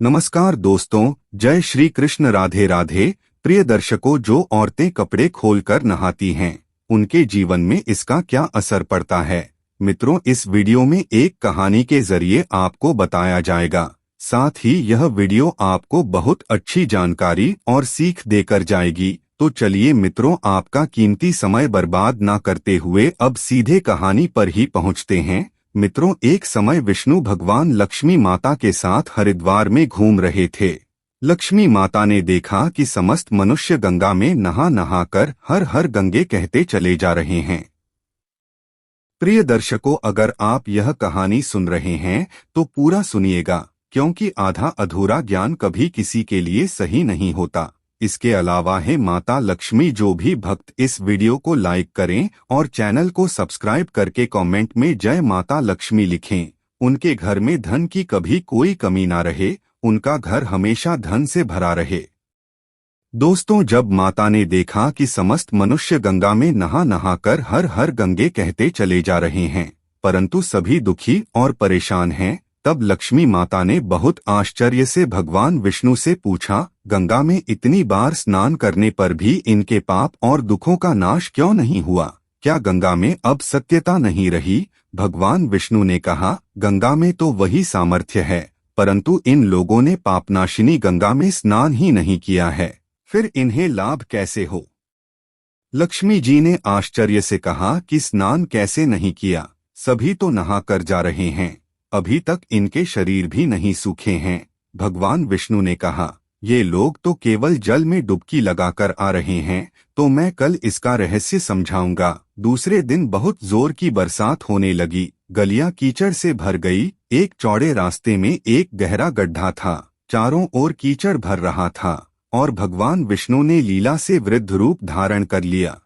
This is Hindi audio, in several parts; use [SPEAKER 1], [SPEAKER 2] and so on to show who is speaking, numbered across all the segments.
[SPEAKER 1] नमस्कार दोस्तों, जय श्री कृष्ण। राधे राधे। प्रिय दर्शकों, जो औरतें कपड़े खोलकर नहाती हैं उनके जीवन में इसका क्या असर पड़ता है। मित्रों, इस वीडियो में एक कहानी के जरिए आपको बताया जाएगा। साथ ही यह वीडियो आपको बहुत अच्छी जानकारी और सीख देकर जाएगी। तो चलिए मित्रों, आपका कीमती समय बर्बाद ना करते हुए अब सीधे कहानी पर ही पहुंचते हैं। मित्रों, एक समय विष्णु भगवान लक्ष्मी माता के साथ हरिद्वार में घूम रहे थे। लक्ष्मी माता ने देखा कि समस्त मनुष्य गंगा में नहा नहा कर हर हर गंगे कहते चले जा रहे हैं। प्रिय दर्शकों, अगर आप यह कहानी सुन रहे हैं तो पूरा सुनिएगा, क्योंकि आधा अधूरा ज्ञान कभी किसी के लिए सही नहीं होता। इसके अलावा है माता लक्ष्मी, जो भी भक्त इस वीडियो को लाइक करें और चैनल को सब्सक्राइब करके कमेंट में जय माता लक्ष्मी लिखें। उनके घर में धन की कभी कोई कमी ना रहे, उनका घर हमेशा धन से भरा रहे। दोस्तों, जब माता ने देखा कि समस्त मनुष्य गंगा में नहा नहा कर हर हर गंगे कहते चले जा रहे हैं, परंतु सभी दुखी और परेशान हैं, तब लक्ष्मी माता ने बहुत आश्चर्य से भगवान विष्णु से पूछा, गंगा में इतनी बार स्नान करने पर भी इनके पाप और दुखों का नाश क्यों नहीं हुआ? क्या गंगा में अब सत्यता नहीं रही? भगवान विष्णु ने कहा, गंगा में तो वही सामर्थ्य है, परंतु इन लोगों ने पापनाशिनी गंगा में स्नान ही नहीं किया है, फिर इन्हें लाभ कैसे हो? लक्ष्मी जी ने आश्चर्य से कहा कि स्नान कैसे नहीं किया? सभी तो नहा कर जा रहे हैं, अभी तक इनके शरीर भी नहीं सूखे हैं। भगवान विष्णु ने कहा, ये लोग तो केवल जल में डुबकी लगाकर आ रहे हैं, तो मैं कल इसका रहस्य समझाऊंगा। दूसरे दिन बहुत जोर की बरसात होने लगी, गलियां कीचड़ से भर गई। एक चौड़े रास्ते में एक गहरा गड्ढा था, चारों ओर कीचड़ भर रहा था और भगवान विष्णु ने लीला से वृद्ध रूप धारण कर लिया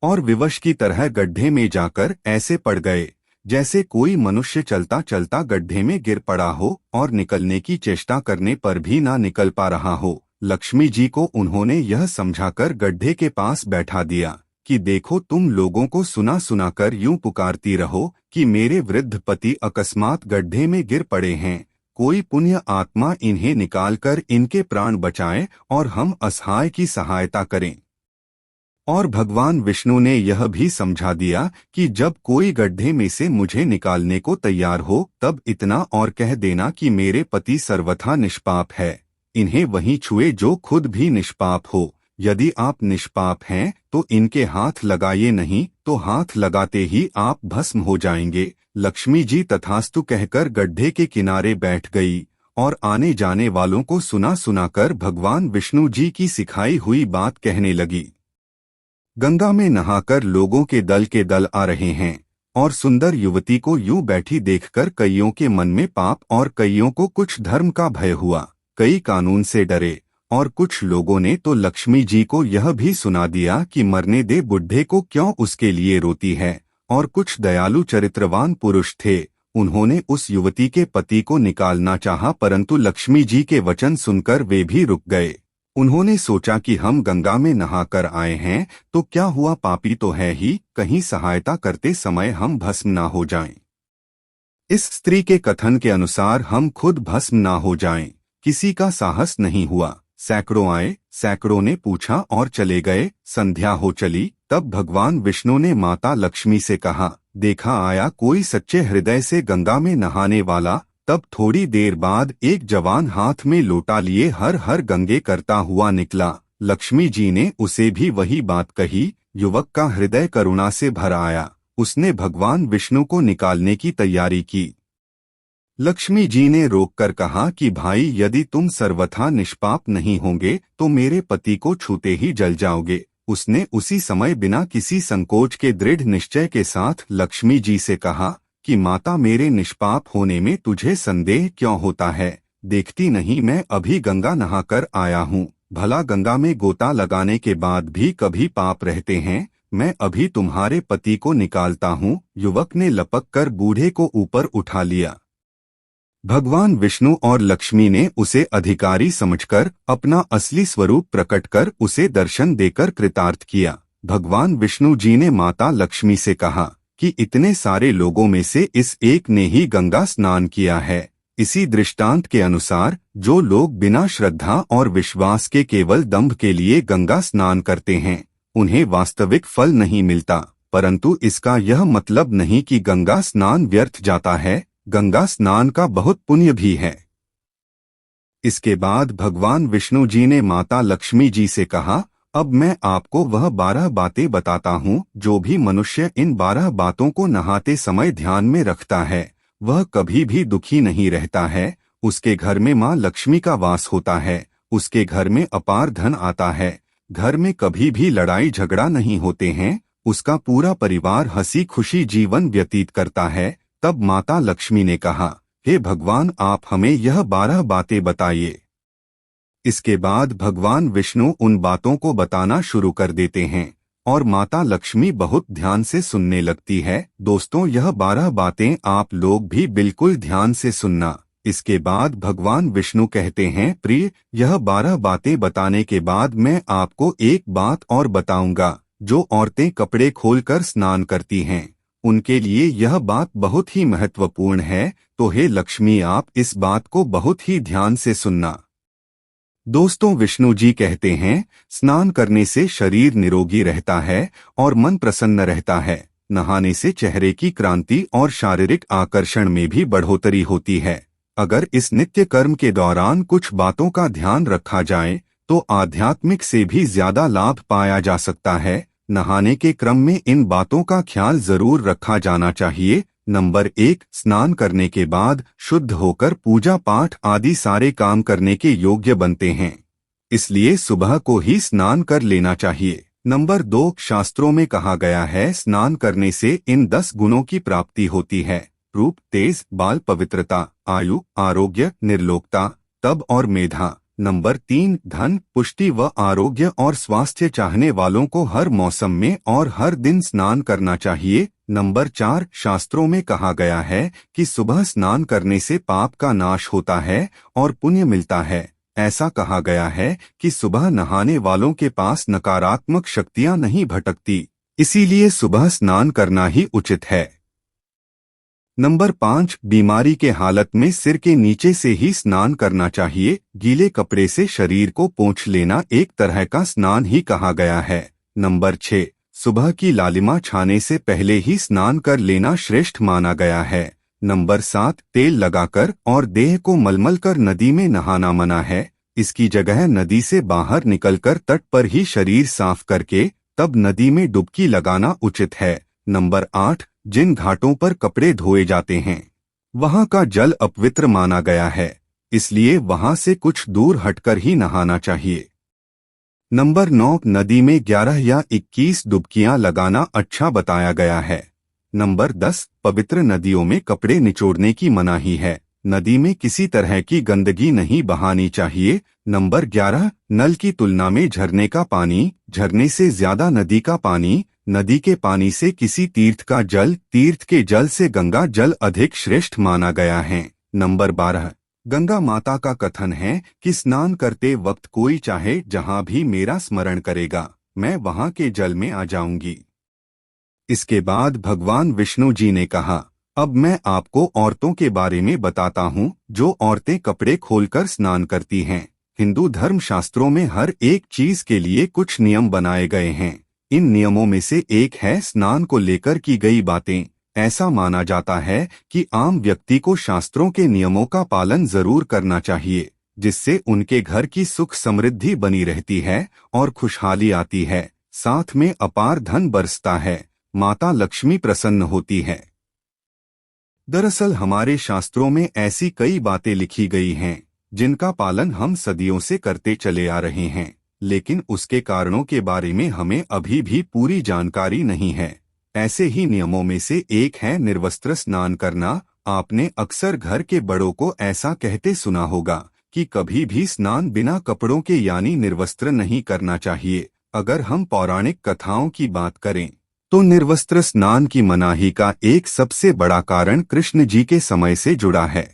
[SPEAKER 1] और विवश की तरह गड्ढे में जाकर ऐसे पड़ गए जैसे कोई मनुष्य चलता चलता गड्ढे में गिर पड़ा हो और निकलने की चेष्टा करने पर भी ना निकल पा रहा हो। लक्ष्मी जी को उन्होंने यह समझाकर गड्ढे के पास बैठा दिया कि देखो, तुम लोगों को सुना सुना कर यूं पुकारती रहो कि मेरे वृद्ध पति अकस्मात गड्ढे में गिर पड़े हैं, कोई पुण्य आत्मा इन्हें निकालकर इनके प्राण बचाए और हम असहाय की सहायता करें। और भगवान विष्णु ने यह भी समझा दिया कि जब कोई गड्ढे में से मुझे निकालने को तैयार हो, तब इतना और कह देना कि मेरे पति सर्वथा निष्पाप है, इन्हें वहीं छुए जो खुद भी निष्पाप हो। यदि आप निष्पाप हैं तो इनके हाथ लगाइए, नहीं तो हाथ लगाते ही आप भस्म हो जाएंगे। लक्ष्मी जी तथास्तु कहकर गड्ढे के किनारे बैठ गई और आने जाने वालों को सुना सुनाकर भगवान विष्णु जी की सिखाई हुई बात कहने लगी। गंगा में नहाकर लोगों के दल आ रहे हैं और सुंदर युवती को यूं बैठी देखकर कईयों के मन में पाप और कईयों को कुछ धर्म का भय हुआ। कई कानून से डरे और कुछ लोगों ने तो लक्ष्मी जी को यह भी सुना दिया कि मरने दे बुढ़े को, क्यों उसके लिए रोती है। और कुछ दयालु चरित्रवान पुरुष थे, उन्होंने उस युवती के पति को निकालना चाहा, परंतु लक्ष्मी जी के वचन सुनकर वे भी रुक गए। उन्होंने सोचा कि हम गंगा में नहाकर आए हैं तो क्या हुआ, पापी तो है ही, कहीं सहायता करते समय हम भस्म ना हो जाएं। इस स्त्री के कथन के अनुसार हम खुद भस्म ना हो जाएं। किसी का साहस नहीं हुआ। सैकड़ों आए, सैकड़ों ने पूछा और चले गए। संध्या हो चली, तब भगवान विष्णु ने माता लक्ष्मी से कहा, देखा आया कोई सच्चे हृदय से गंगा में नहाने वाला। तब थोड़ी देर बाद एक जवान हाथ में लोटा लिए हर हर गंगे करता हुआ निकला। लक्ष्मी जी ने उसे भी वही बात कही। युवक का हृदय करुणा से भर आया, उसने भगवान विष्णु को निकालने की तैयारी की। लक्ष्मी जी ने रोककर कहा कि भाई, यदि तुम सर्वथा निष्पाप नहीं होंगे तो मेरे पति को छूते ही जल जाओगे। उसने उसी समय बिना किसी संकोच के दृढ़ निश्चय के साथ लक्ष्मी जी से कहा कि माता, मेरे निष्पाप होने में तुझे संदेह क्यों होता है? देखती नहीं मैं अभी गंगा नहाकर आया हूँ, भला गंगा में गोता लगाने के बाद भी कभी पाप रहते हैं? मैं अभी तुम्हारे पति को निकालता हूँ। युवक ने लपक कर बूढ़े को ऊपर उठा लिया। भगवान विष्णु और लक्ष्मी ने उसे अधिकारी समझकर अपना असली स्वरूप प्रकट कर उसे दर्शन देकर कृतार्थ किया। भगवान विष्णु जी ने माता लक्ष्मी से कहा कि इतने सारे लोगों में से इस एक ने ही गंगा स्नान किया है, इसी दृष्टांत के अनुसार जो लोग बिना श्रद्धा और विश्वास के केवल दंभ के लिए गंगा स्नान करते हैं, उन्हें वास्तविक फल नहीं मिलता। परंतु इसका यह मतलब नहीं कि गंगा स्नान व्यर्थ जाता है। गंगा स्नान का बहुत पुण्य भी है। इसके बाद भगवान विष्णु जी ने माता लक्ष्मी जी से कहा, अब मैं आपको वह 12 बातें बताता हूँ। जो भी मनुष्य इन 12 बातों को नहाते समय ध्यान में रखता है, वह कभी भी दुखी नहीं रहता है। उसके घर में माँ लक्ष्मी का वास होता है, उसके घर में अपार धन आता है, घर में कभी भी लड़ाई झगड़ा नहीं होते हैं, उसका पूरा परिवार हंसी खुशी जीवन व्यतीत करता है। तब माता लक्ष्मी ने कहा, हे भगवान, आप हमें यह 12 बातें बताइए। इसके बाद भगवान विष्णु उन बातों को बताना शुरू कर देते हैं और माता लक्ष्मी बहुत ध्यान से सुनने लगती है। दोस्तों, यह 12 बातें आप लोग भी बिल्कुल ध्यान से सुनना। इसके बाद भगवान विष्णु कहते हैं, प्रिय, यह 12 बातें बताने के बाद मैं आपको एक बात और बताऊंगा। जो औरतें कपड़े खोलकर स्नान करती हैं, उनके लिए यह बात बहुत ही महत्वपूर्ण है। तो हे लक्ष्मी, आप इस बात को बहुत ही ध्यान से सुनना। दोस्तों, विष्णु जी कहते हैं, स्नान करने से शरीर निरोगी रहता है और मन प्रसन्न रहता है। नहाने से चेहरे की क्रांति और शारीरिक आकर्षण में भी बढ़ोतरी होती है। अगर इस नित्य कर्म के दौरान कुछ बातों का ध्यान रखा जाए तो आध्यात्मिक से भी ज्यादा लाभ पाया जा सकता है। नहाने के क्रम में इन बातों का ख्याल जरूर रखा जाना चाहिए। नंबर 1, स्नान करने के बाद शुद्ध होकर पूजा पाठ आदि सारे काम करने के योग्य बनते हैं, इसलिए सुबह को ही स्नान कर लेना चाहिए। नंबर 2, शास्त्रों में कहा गया है, स्नान करने से इन 10 गुणों की प्राप्ति होती है। रूप, तेज, बाल, पवित्रता, आयु, आरोग्य, निर्लोकता, तप और मेधा। नंबर 3, धन, पुष्टि व आरोग्य और स्वास्थ्य चाहने वालों को हर मौसम में और हर दिन स्नान करना चाहिए। नंबर 4, शास्त्रों में कहा गया है कि सुबह स्नान करने से पाप का नाश होता है और पुण्य मिलता है। ऐसा कहा गया है कि सुबह नहाने वालों के पास नकारात्मक शक्तियां नहीं भटकती, इसीलिए सुबह स्नान करना ही उचित है। नंबर 5, बीमारी के हालत में सिर के नीचे से ही स्नान करना चाहिए। गीले कपड़े से शरीर को पोंछ लेना एक तरह का स्नान ही कहा गया है। नंबर 6, सुबह की लालिमा छाने से पहले ही स्नान कर लेना श्रेष्ठ माना गया है। नंबर 7, तेल लगाकर और देह को मलमल कर नदी में नहाना मना है। इसकी जगह नदी से बाहर निकलकर तट पर ही शरीर साफ करके तब नदी में डुबकी लगाना उचित है। नंबर 8, जिन घाटों पर कपड़े धोए जाते हैं, वहां का जल अपवित्र माना गया है, इसलिए वहां से कुछ दूर हटकर ही नहाना चाहिए। नंबर 9, नदी में 11 या 21 डुबकियां लगाना अच्छा बताया गया है। नंबर 10, पवित्र नदियों में कपड़े निचोड़ने की मनाही है। नदी में किसी तरह की गंदगी नहीं बहानी चाहिए। नंबर 11, नल की तुलना में झरने का पानी, झरने से ज्यादा नदी का पानी, नदी के पानी से किसी तीर्थ का जल, तीर्थ के जल से गंगा जल अधिक श्रेष्ठ माना गया है। नंबर 12, गंगा माता का कथन है कि स्नान करते वक्त कोई चाहे जहां भी मेरा स्मरण करेगा, मैं वहां के जल में आ जाऊंगी। इसके बाद भगवान विष्णु जी ने कहा, अब मैं आपको औरतों के बारे में बताता हूँ जो औरतें कपड़े खोलकर स्नान करती हैं। हिंदू धर्म शास्त्रों में हर एक चीज के लिए कुछ नियम बनाए गए हैं। इन नियमों में से एक है स्नान को लेकर की गई बातें। ऐसा माना जाता है कि आम व्यक्ति को शास्त्रों के नियमों का पालन जरूर करना चाहिए, जिससे उनके घर की सुख समृद्धि बनी रहती है और खुशहाली आती है। साथ में अपार धन बरसता है, माता लक्ष्मी प्रसन्न होती है। दरअसल हमारे शास्त्रों में ऐसी कई बातें लिखी गई हैं जिनका पालन हम सदियों से करते चले आ रहे हैं, लेकिन उसके कारणों के बारे में हमें अभी भी पूरी जानकारी नहीं है। ऐसे ही नियमों में से एक है निर्वस्त्र स्नान करना। आपने अक्सर घर के बड़ों को ऐसा कहते सुना होगा कि कभी भी स्नान बिना कपड़ों के यानी निर्वस्त्र नहीं करना चाहिए। अगर हम पौराणिक कथाओं की बात करें तो निर्वस्त्र स्नान की मनाही का एक सबसे बड़ा कारण कृष्ण जी के समय से जुड़ा है।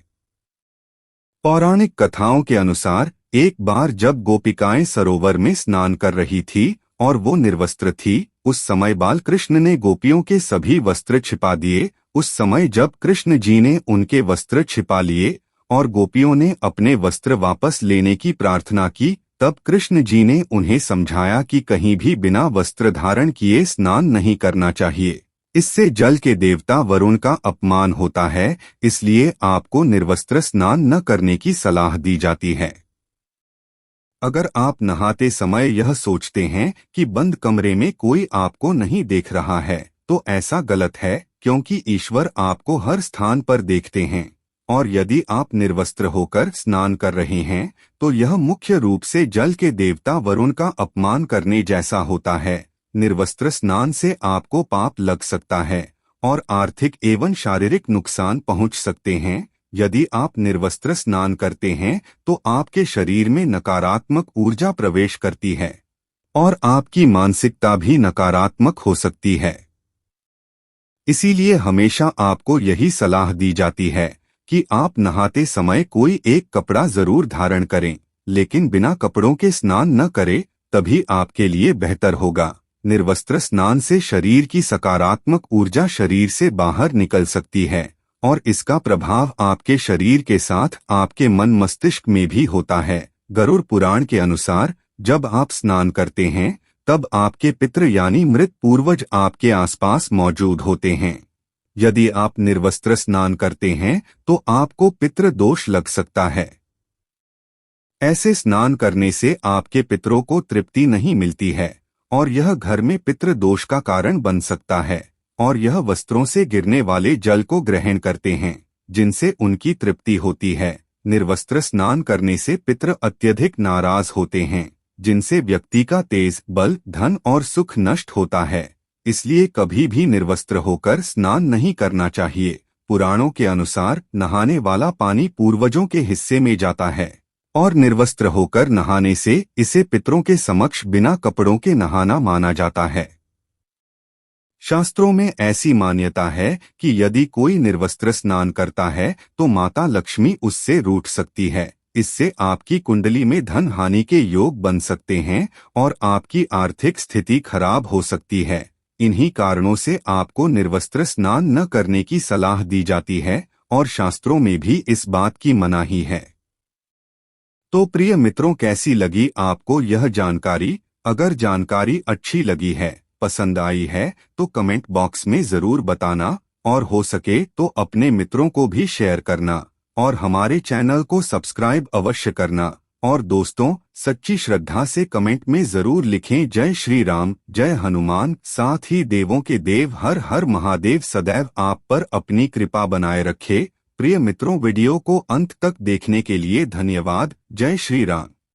[SPEAKER 1] पौराणिक कथाओं के अनुसार एक बार जब गोपिकाएं सरोवर में स्नान कर रही थी और वो निर्वस्त्र थी, उस समय बाल कृष्ण ने गोपियों के सभी वस्त्र छिपा दिए। उस समय जब कृष्ण जी ने उनके वस्त्र छिपा लिए और गोपियों ने अपने वस्त्र वापस लेने की प्रार्थना की। तब कृष्ण जी ने उन्हें समझाया कि कहीं भी बिना वस्त्र धारण किए स्नान नहीं करना चाहिए। इससे जल के देवता वरुण का अपमान होता है, इसलिए आपको निर्वस्त्र स्नान न करने की सलाह दी जाती है। अगर आप नहाते समय यह सोचते हैं कि बंद कमरे में कोई आपको नहीं देख रहा है, तो ऐसा गलत है, क्योंकि ईश्वर आपको हर स्थान पर देखते हैं। और यदि आप निर्वस्त्र होकर स्नान कर रहे हैं, तो यह मुख्य रूप से जल के देवता वरुण का अपमान करने जैसा होता है। निर्वस्त्र स्नान से आपको पाप लग सकता है और आर्थिक एवं शारीरिक नुकसान पहुंच सकते हैं। यदि आप निर्वस्त्र स्नान करते हैं तो आपके शरीर में नकारात्मक ऊर्जा प्रवेश करती है और आपकी मानसिकता भी नकारात्मक हो सकती है। इसीलिए हमेशा आपको यही सलाह दी जाती है कि आप नहाते समय कोई एक कपड़ा जरूर धारण करें, लेकिन बिना कपड़ों के स्नान न करें, तभी आपके लिए बेहतर होगा। निर्वस्त्र स्नान से शरीर की सकारात्मक ऊर्जा शरीर से बाहर निकल सकती है और इसका प्रभाव आपके शरीर के साथ आपके मन मस्तिष्क में भी होता है। गरुड़ पुराण के अनुसार जब आप स्नान करते हैं तब आपके पितृ यानी मृत पूर्वज आपके आसपास मौजूद होते हैं। यदि आप निर्वस्त्र स्नान करते हैं तो आपको पितृ दोष लग सकता है। ऐसे स्नान करने से आपके पितरों को तृप्ति नहीं मिलती है और यह घर में पितृ दोष का कारण बन सकता है। और यह वस्त्रों से गिरने वाले जल को ग्रहण करते हैं, जिनसे उनकी तृप्ति होती है। निर्वस्त्र स्नान करने से पितृ अत्यधिक नाराज होते हैं, जिनसे व्यक्ति का तेज, बल, धन और सुख नष्ट होता है। इसलिए कभी भी निर्वस्त्र होकर स्नान नहीं करना चाहिए। पुराणों के अनुसार नहाने वाला पानी पूर्वजों के हिस्से में जाता है और निर्वस्त्र होकर नहाने से इसे पितरों के समक्ष बिना कपड़ों के नहाना माना जाता है। शास्त्रों में ऐसी मान्यता है कि यदि कोई निर्वस्त्र स्नान करता है तो माता लक्ष्मी उससे रूठ सकती है। इससे आपकी कुंडली में धन हानि के योग बन सकते हैं और आपकी आर्थिक स्थिति खराब हो सकती है। इन्हीं कारणों से आपको निर्वस्त्र स्नान न करने की सलाह दी जाती है और शास्त्रों में भी इस बात की मनाही है। तो प्रिय मित्रों, कैसी लगी आपको यह जानकारी? अगर जानकारी अच्छी लगी है, पसंद आई है, तो कमेंट बॉक्स में जरूर बताना और हो सके तो अपने मित्रों को भी शेयर करना और हमारे चैनल को सब्सक्राइब अवश्य करना। और दोस्तों, सच्ची श्रद्धा से कमेंट में जरूर लिखें जय श्री राम, जय हनुमान। साथ ही देवों के देव हर हर महादेव सदैव आप पर अपनी कृपा बनाए रखे। प्रिय मित्रों, वीडियो को अंत तक देखने के लिए धन्यवाद। जय श्री राम।